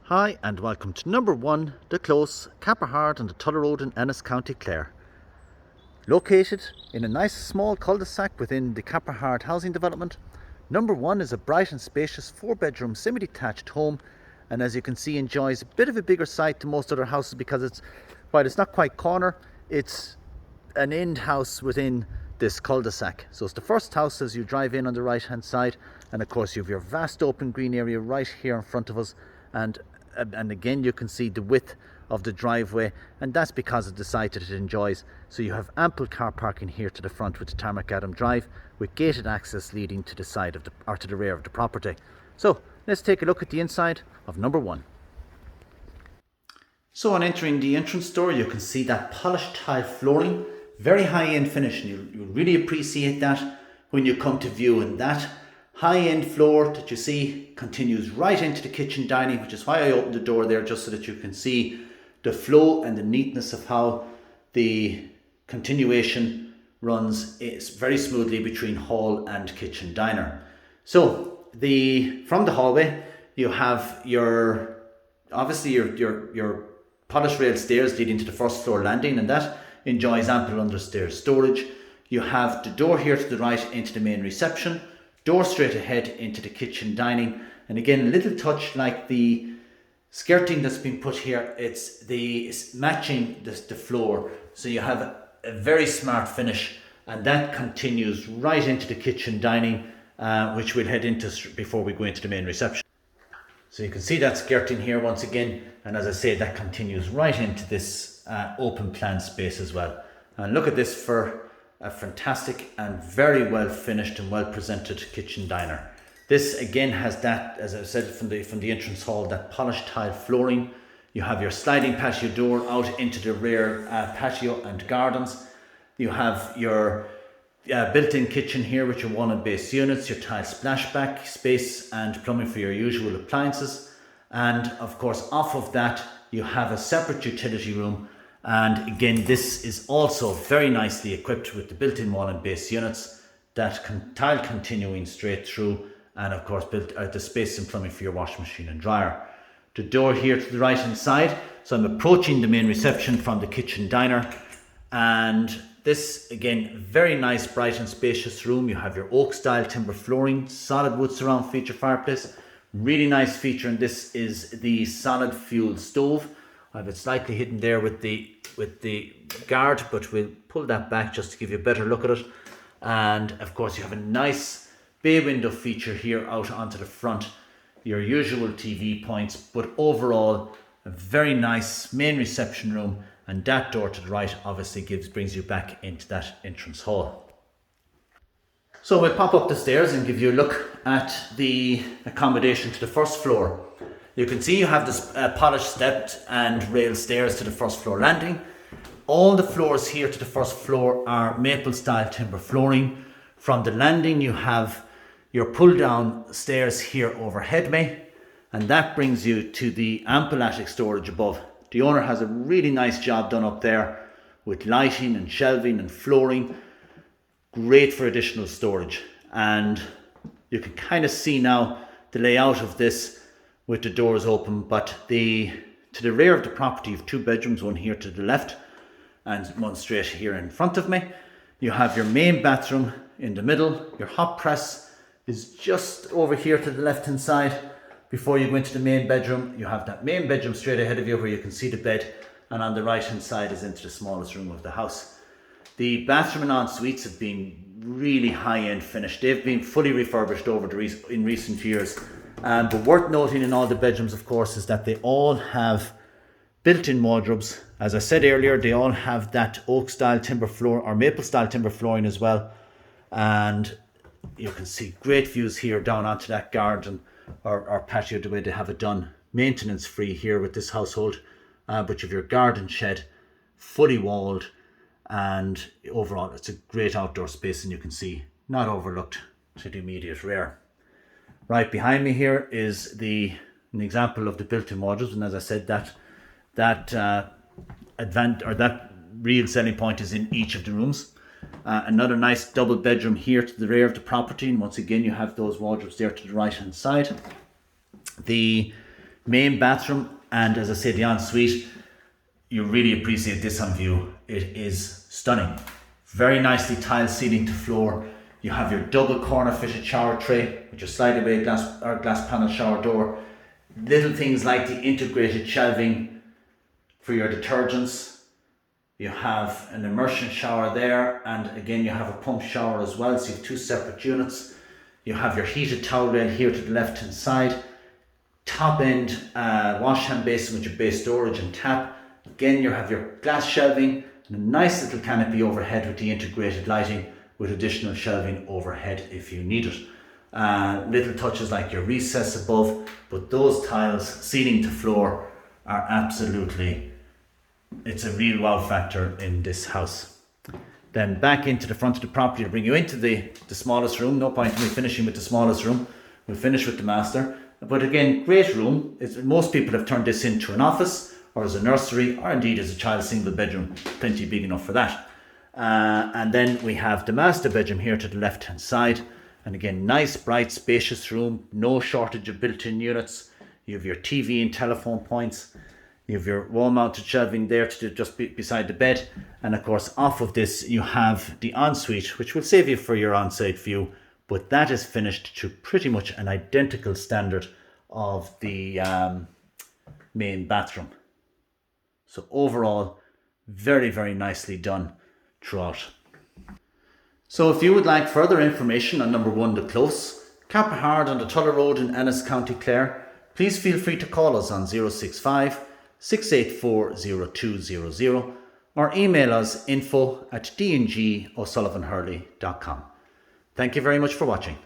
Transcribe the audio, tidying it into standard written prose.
Hi and welcome to number 1, The Close, Capperhard on the Tuller Road in Ennis, County Clare. Located in a nice small cul-de-sac within the Capperhard housing development, number 1 is a bright and spacious 4-bedroom semi-detached home, and as you can see enjoys a bit of a bigger site than most other houses because while it's not quite corner, it's an end house within this cul-de-sac. So it's the first house as you drive in on the right hand side, and of course you have your vast open green area right here in front of us, and again you can see the width of the driveway, and that's because of the site that it enjoys. So you have ample car parking here to the front with the tarmac Adam drive, with gated access leading to the side of to the rear of the property. So let's take a look at the inside of number 1. So on entering the entrance door, you can see that polished tile flooring, very high-end finish, and you'll really appreciate that when you come to view. And that high-end floor that you see continues right into the kitchen dining, which is why I opened the door there, just so that you can see the flow and the neatness of how the continuation runs very smoothly between hall and kitchen diner. So from the hallway you have your polished rail stairs leading to the first floor landing, and that enjoys ample understairs storage. You have the door here to the right into the main reception, door straight ahead into the kitchen dining, and again a little touch like the skirting that's been put here, it's matching the floor, so you have a very smart finish, and that continues right into the kitchen dining, which we'll head into before we go into the main reception. So you can see that skirting here once again, and as I say, that continues right into this open plan space as well. And look at this for a fantastic and very well finished and well presented kitchen diner. This again has that, as I said, from the entrance hall, that polished tile flooring. You have your sliding patio door out into the rear patio and gardens. You have your built-in kitchen here with your walnut base units, your tile splashback space and plumbing for your usual appliances. And of course off of that you have a separate utility room, and again this is also very nicely equipped with the built-in walnut base units, that tile continuing straight through, and of course the space and plumbing for your washing machine and dryer. The door here to the right hand side, so I'm approaching the main reception from the kitchen diner, and this again very nice bright and spacious room. You have your oak style timber flooring, solid wood surround feature fireplace, really nice feature, and this is the solid fuel stove. I have it slightly hidden there with the guard, but we'll pull that back just to give you a better look at it. And of course you have a nice bay window feature here out onto the front, your usual TV points, but overall a very nice main reception room, and that door to the right obviously brings you back into that entrance hall. So we'll pop up the stairs and give you a look at the accommodation to the first floor. You can see you have this polished stepped and rail stairs to the first floor landing. All the floors here to the first floor are maple style timber flooring. From the landing you have your pull down stairs here overhead me, and that brings you to the ample attic storage above. The owner has a really nice job done up there with lighting and shelving and flooring, great for additional storage. And you can kind of see now the layout of this with the doors open, but to the rear of the property you have 2 bedrooms, one here to the left and one straight here in front of me. You have your main bathroom in the middle. Your hot press is just over here to the left hand side. Before you go into the main bedroom, you have that main bedroom straight ahead of you where you can see the bed, and on the right hand side is into the smallest room of the house. The bathroom and en-suites have been really high-end finished. They've been fully refurbished in recent years. But worth noting in all the bedrooms, of course, is that they all have built-in wardrobes. As I said earlier, they all have that oak style timber floor or maple style timber flooring as well. And you can see great views here down onto that garden or patio, the way they have it done. Maintenance free here with this household, but you have your garden shed fully walled, and overall it's a great outdoor space, and you can see not overlooked to the immediate rear. Right behind me here is an example of the built-in wardrobes, and as I said, that real selling point is in each of the rooms. Another nice double bedroom here to the rear of the property, and once again you have those wardrobes there to the right hand side. The main bathroom, and as I said, the ensuite, you really appreciate this on view. It is stunning. Very nicely tiled ceiling to floor. You have your double corner fitted shower tray with your slide away glass panel shower door. Little things like the integrated shelving for your detergents. You have an immersion shower there, and again you have a pump shower as well, so you have two separate units. You have your heated towel rail here to the left hand side. Top end wash hand basin with your base storage and tap. Again, you have your glass shelving and a nice little canopy overhead with the integrated lighting with additional shelving overhead if you need it. Little touches like your recess above, but those tiles, ceiling to floor, are absolutely, it's a real wow factor in this house. Then back into the front of the property to bring you into the smallest room. No point in me finishing with the smallest room. We'll finish with the master. But again, great room. Most people have turned this into an office or as a nursery or indeed as a child's single bedroom. Plenty big enough for that. And then we have the master bedroom here to the left hand side. And again, nice, bright, spacious room. No shortage of built-in units. You have your TV and telephone points. You have your wall-mounted shelving there to just beside the bed. And of course, off of this, you have the ensuite, which will save you for your on-site view. But that is finished to pretty much an identical standard of the main bathroom. So overall, very, very nicely done throughout. So if you would like further information on number 1, The Close, Cappahard on the Tuller Road in Ennis, County Clare, please feel free to call us on 065 684 0200 or email us info@dngosullivanhurley.com. Thank you very much for watching.